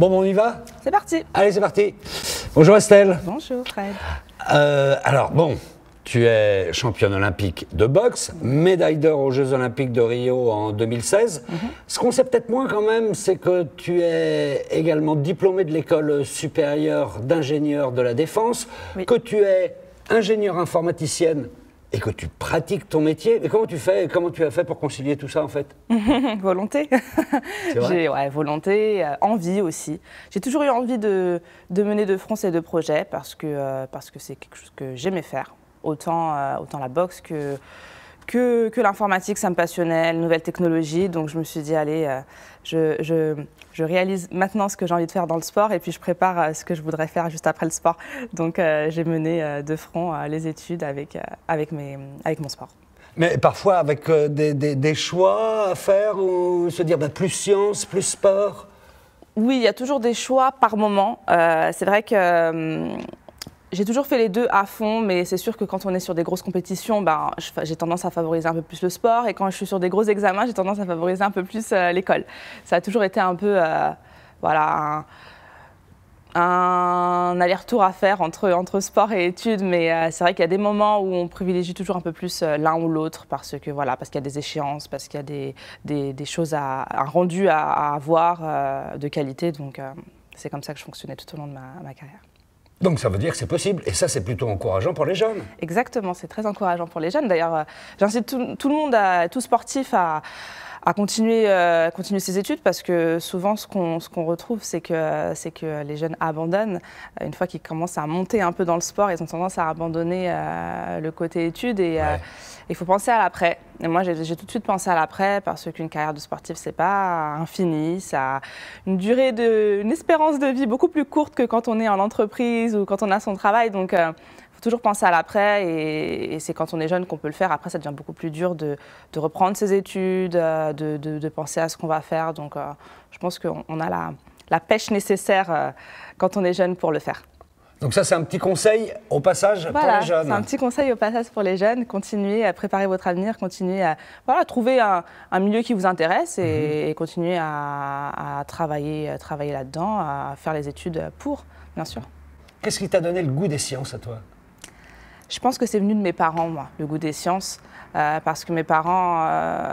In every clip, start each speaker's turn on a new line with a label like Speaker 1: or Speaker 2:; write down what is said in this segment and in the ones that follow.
Speaker 1: Bon, on y va?
Speaker 2: C'est parti.
Speaker 1: Allez, c'est parti. Bonjour Estelle.
Speaker 2: Bonjour Fred.
Speaker 1: Alors, bon, tu es championne olympique de boxe, médaille d'or aux Jeux olympiques de Rio en 2016. Ce qu'on sait peut-être moins quand même, c'est que tu es également diplômée de l'école supérieure d'ingénieurs de la défense,
Speaker 2: Oui.
Speaker 1: que tu es ingénieure informaticienne et que tu pratiques ton métier. Mais comment tu as fait pour concilier tout ça en fait?
Speaker 2: Volonté.
Speaker 1: C'est vrai?
Speaker 2: Ouais, volonté, envie aussi. J'ai toujours eu envie de mener de front ces deux projets parce que c'est quelque chose que j'aimais faire. Autant la boxe que l'informatique, ça me passionnait, les nouvelles technologies. Donc je me suis dit, allez, je réalise maintenant ce que j'ai envie de faire dans le sport et puis je prépare ce que je voudrais faire juste après le sport. Donc j'ai mené de front les études avec mon sport.
Speaker 1: Mais parfois avec des choix à faire ou se dire plus science, plus sport?
Speaker 2: Oui, il y a toujours des choix par moment. C'est vrai que j'ai toujours fait les deux à fond, mais c'est sûr que quand on est sur des grosses compétitions, j'ai tendance à favoriser un peu plus le sport. Et quand je suis sur des gros examens, j'ai tendance à favoriser un peu plus l'école. Ça a toujours été un peu un aller-retour à faire entre sport et études. Mais c'est vrai qu'il y a des moments où on privilégie toujours un peu plus l'un ou l'autre parce qu'il y a des échéances, parce qu'il y a des choses, un rendu à avoir de qualité. Donc c'est comme ça que je fonctionnais tout au long de ma carrière.
Speaker 1: Donc ça veut dire que c'est possible, et ça c'est plutôt encourageant pour les jeunes.
Speaker 2: Exactement, c'est très encourageant pour les jeunes. D'ailleurs, j'incite tout le monde, tout sportif, à continuer ses études parce que souvent ce qu'on retrouve, c'est que les jeunes abandonnent. Une fois qu'ils commencent à monter un peu dans le sport, ils ont tendance à abandonner le côté études et il faut penser à l'après. Et moi, j'ai tout de suite pensé à l'après parce qu'une carrière de sportif, c'est pas infini. Ça a une une espérance de vie beaucoup plus courte que quand on est en entreprise ou quand on a son travail. Donc, faut toujours penser à l'après et c'est quand on est jeune qu'on peut le faire. Après, ça devient beaucoup plus dur de reprendre ses études, de penser à ce qu'on va faire. Donc, je pense qu'on a la pêche nécessaire quand on est jeune pour le faire.
Speaker 1: Donc ça, c'est un petit conseil au passage pour les jeunes.
Speaker 2: C'est un petit conseil au passage pour les jeunes. Continuez à préparer votre avenir, continuez à trouver un milieu qui vous intéresse et continuez à travailler là-dedans, à faire les études pour, bien sûr.
Speaker 1: Qu'est-ce qui t'a donné le goût des sciences à toi?
Speaker 2: Je pense que c'est venu de mes parents, moi, le goût des sciences, parce que mes parents,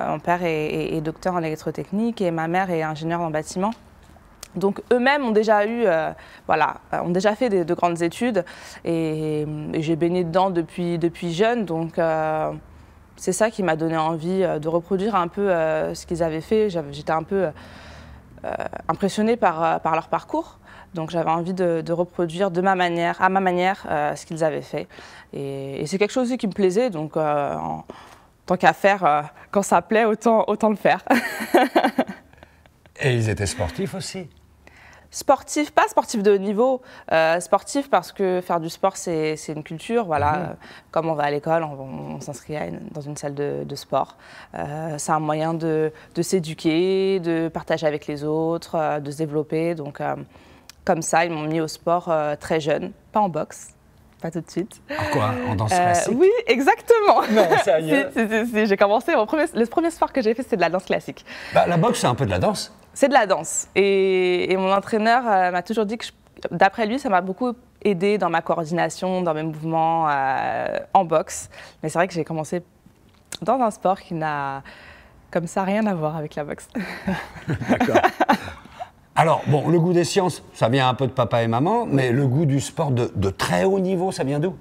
Speaker 2: mon père est docteur en électrotechnique et ma mère est ingénieure en bâtiment. Donc eux-mêmes ont déjà ont déjà fait de grandes études et j'ai baigné dedans depuis jeune. Donc c'est ça qui m'a donné envie de reproduire un peu ce qu'ils avaient fait. J'étais un peu impressionnée par leur parcours. Donc j'avais envie de reproduire à ma manière, ce qu'ils avaient fait. Et c'est quelque chose aussi qui me plaisait. Donc tant qu'à faire, quand ça plaît, autant le faire.
Speaker 1: Et ils étaient sportifs aussi?
Speaker 2: Sportif, pas sportif de haut niveau, sportif parce que faire du sport c'est une culture, voilà. Comme on va à l'école, on s'inscrit dans une salle de sport. C'est un moyen de s'éduquer, de partager avec les autres, de se développer. Donc comme ça, ils m'ont mis au sport très jeune, pas en boxe. Pas tout de suite.
Speaker 1: En quoi? En danse classique?
Speaker 2: Oui, exactement.
Speaker 1: Non, sérieux?
Speaker 2: J'ai commencé, le premier sport que j'ai fait, c'est de la danse classique.
Speaker 1: La boxe, c'est un peu de la danse.
Speaker 2: C'est de la danse. Et mon entraîneur m'a toujours dit que, d'après lui, ça m'a beaucoup aidé dans ma coordination, dans mes mouvements en boxe. Mais c'est vrai que j'ai commencé dans un sport qui n'a, comme ça, rien à voir avec la boxe.
Speaker 1: D'accord. Alors, bon, le goût des sciences, ça vient un peu de papa et maman, mais le goût du sport de très haut niveau, ça vient d'où?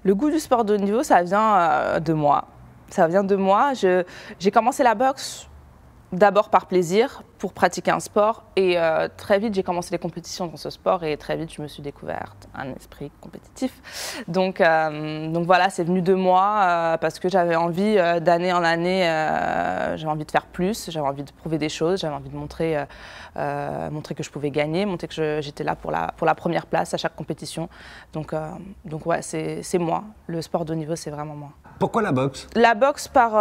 Speaker 2: Le goût du sport de haut niveau, ça vient de moi. Ça vient de moi. J'ai commencé la boxe d'abord par plaisir, pour pratiquer un sport. Et très vite, j'ai commencé les compétitions dans ce sport et très vite, je me suis découverte un esprit compétitif. Donc voilà, c'est venu de moi parce que j'avais envie, d'année en année, j'avais envie de faire plus, j'avais envie de prouver des choses, j'avais envie de montrer que je pouvais gagner, montrer que j'étais là pour la première place à chaque compétition. Donc ouais, c'est moi. Le sport de haut niveau, c'est vraiment moi.
Speaker 1: Pourquoi la boxe?
Speaker 2: La boxe par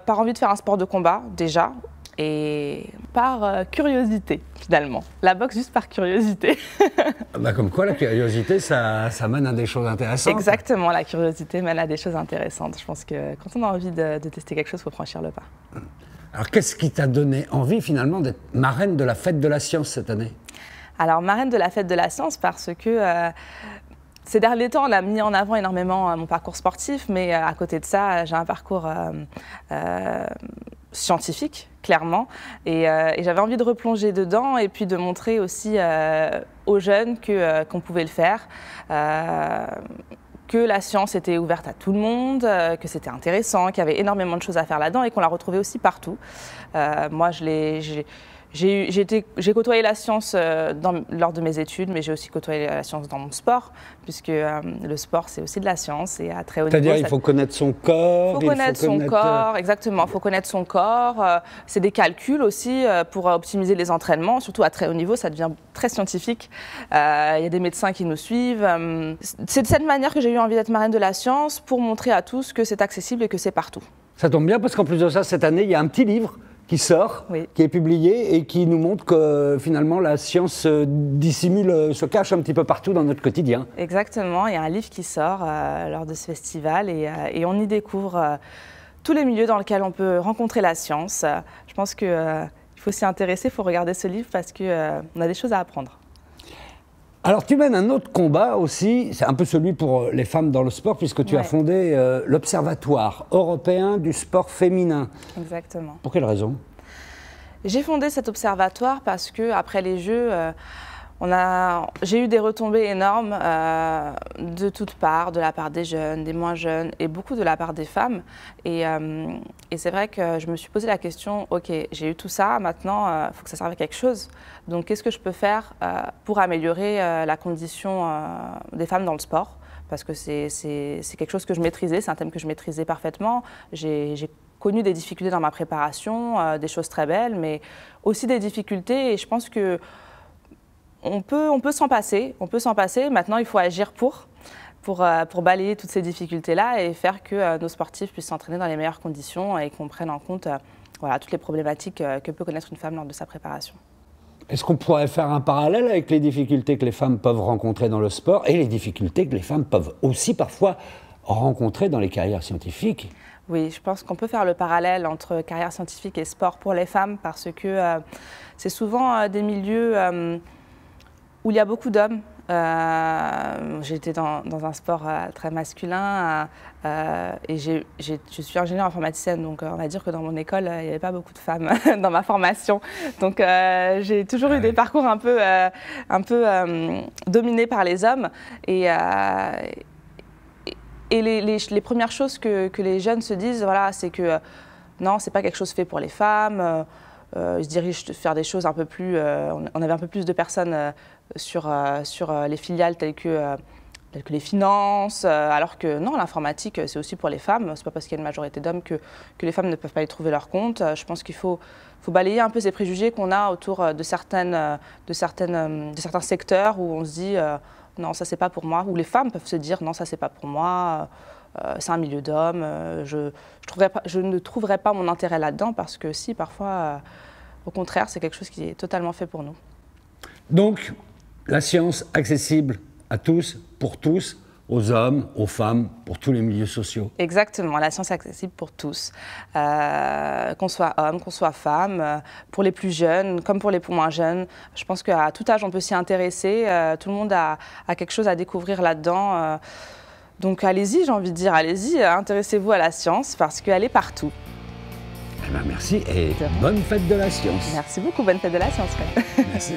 Speaker 2: envie de faire un sport de combat, déjà. Et par curiosité, finalement. La boxe juste par curiosité.
Speaker 1: Comme quoi, la curiosité, ça mène à des choses intéressantes.
Speaker 2: Exactement, la curiosité mène à des choses intéressantes. Je pense que quand on a envie de tester quelque chose, il faut franchir le pas.
Speaker 1: Alors, qu'est-ce qui t'a donné envie, finalement, d'être marraine de la Fête de la Science cette année?
Speaker 2: Alors, marraine de la fête de la science parce que ces derniers temps, on a mis en avant énormément mon parcours sportif, mais à côté de ça, j'ai un parcours scientifique, clairement, et j'avais envie de replonger dedans et puis de montrer aussi aux jeunes qu'on pouvait le faire, que la science était ouverte à tout le monde, que c'était intéressant, qu'il y avait énormément de choses à faire là-dedans et qu'on la retrouvait aussi partout. Moi, j'ai côtoyé la science lors de mes études, mais j'ai aussi côtoyé la science dans mon sport, puisque le sport, c'est aussi de la science et à très haut niveau.
Speaker 1: C'est-à-dire il faut connaître son corps.
Speaker 2: Il faut connaître son corps, exactement. Il faut connaître son corps. C'est des calculs aussi pour optimiser les entraînements, surtout à très haut niveau, ça devient très scientifique. Il y a des médecins qui nous suivent. C'est de cette manière que j'ai eu envie d'être marraine de la science, pour montrer à tous que c'est accessible et que c'est partout. Ça
Speaker 1: tombe bien parce qu'en plus de ça, cette année, il y a un petit livre qui sort, qui est publié et qui nous montre que finalement la science dissimule, se cache un petit peu partout dans notre quotidien.
Speaker 2: Exactement, il y a un livre qui sort lors de ce festival et on y découvre tous les milieux dans lesquels on peut rencontrer la science. Je pense qu'il faut s'y intéresser, il faut regarder ce livre parce qu'on a des choses à apprendre.
Speaker 1: Alors tu mènes un autre combat aussi, c'est un peu celui pour les femmes dans le sport, puisque tu as fondé l'Observatoire européen du sport féminin.
Speaker 2: Exactement.
Speaker 1: Pour quelle raison?
Speaker 2: J'ai fondé cet observatoire parce qu'après les Jeux, j'ai eu des retombées énormes de toutes parts, de la part des jeunes, des moins jeunes et beaucoup de la part des femmes. Et c'est vrai que je me suis posé la question, ok, j'ai eu tout ça, maintenant il faut que ça serve à quelque chose. Donc qu'est-ce que je peux faire pour améliorer la condition des femmes dans le sport? Parce que c'est quelque chose que je maîtrisais, c'est un thème que je maîtrisais parfaitement. J'ai connu des difficultés dans ma préparation, des choses très belles, mais aussi des difficultés et je pense que on peut s'en passer, Maintenant, il faut agir pour balayer toutes ces difficultés-là et faire que nos sportifs puissent s'entraîner dans les meilleures conditions et qu'on prenne en compte toutes les problématiques que peut connaître une femme lors de sa préparation.
Speaker 1: Est-ce qu'on pourrait faire un parallèle avec les difficultés que les femmes peuvent rencontrer dans le sport et les difficultés que les femmes peuvent aussi parfois rencontrer dans les carrières scientifiques?
Speaker 2: Oui, je pense qu'on peut faire le parallèle entre carrière scientifique et sport pour les femmes parce que c'est souvent des milieux où il y a beaucoup d'hommes. J'ai été dans un sport très masculin et je suis ingénieure informaticienne, donc on va dire que dans mon école, il n'y avait pas beaucoup de femmes dans ma formation. Donc j'ai toujours eu des parcours un peu dominés par les hommes. Et les premières choses que les jeunes se disent, c'est que non, c'est pas quelque chose fait pour les femmes. Ils se dirigent faire des choses un peu plus... on avait un peu plus de personnes sur les filiales telles que les finances, alors que non, l'informatique, c'est aussi pour les femmes. C'est pas parce qu'il y a une majorité d'hommes que les femmes ne peuvent pas y trouver leur compte. Je pense qu'il faut balayer un peu ces préjugés qu'on a autour de certains secteurs où on se dit non, ça c'est pas pour moi, où les femmes peuvent se dire non, ça c'est pas pour moi. C'est un milieu d'hommes, je ne trouverai pas mon intérêt là-dedans parce que si, parfois, au contraire, c'est quelque chose qui est totalement fait pour nous.
Speaker 1: Donc, la science accessible à tous, aux hommes, aux femmes, pour tous les milieux sociaux.
Speaker 2: Exactement, la science accessible pour tous, qu'on soit homme, qu'on soit femme, pour les plus jeunes comme pour les moins jeunes. Je pense qu'à tout âge, on peut s'y intéresser, tout le monde a quelque chose à découvrir là-dedans. Donc allez-y, j'ai envie de dire, allez-y, intéressez-vous à la science parce qu'elle est partout.
Speaker 1: Eh bien, merci et bonne fête de la science.
Speaker 2: Merci beaucoup, bonne fête de la science.
Speaker 1: Merci.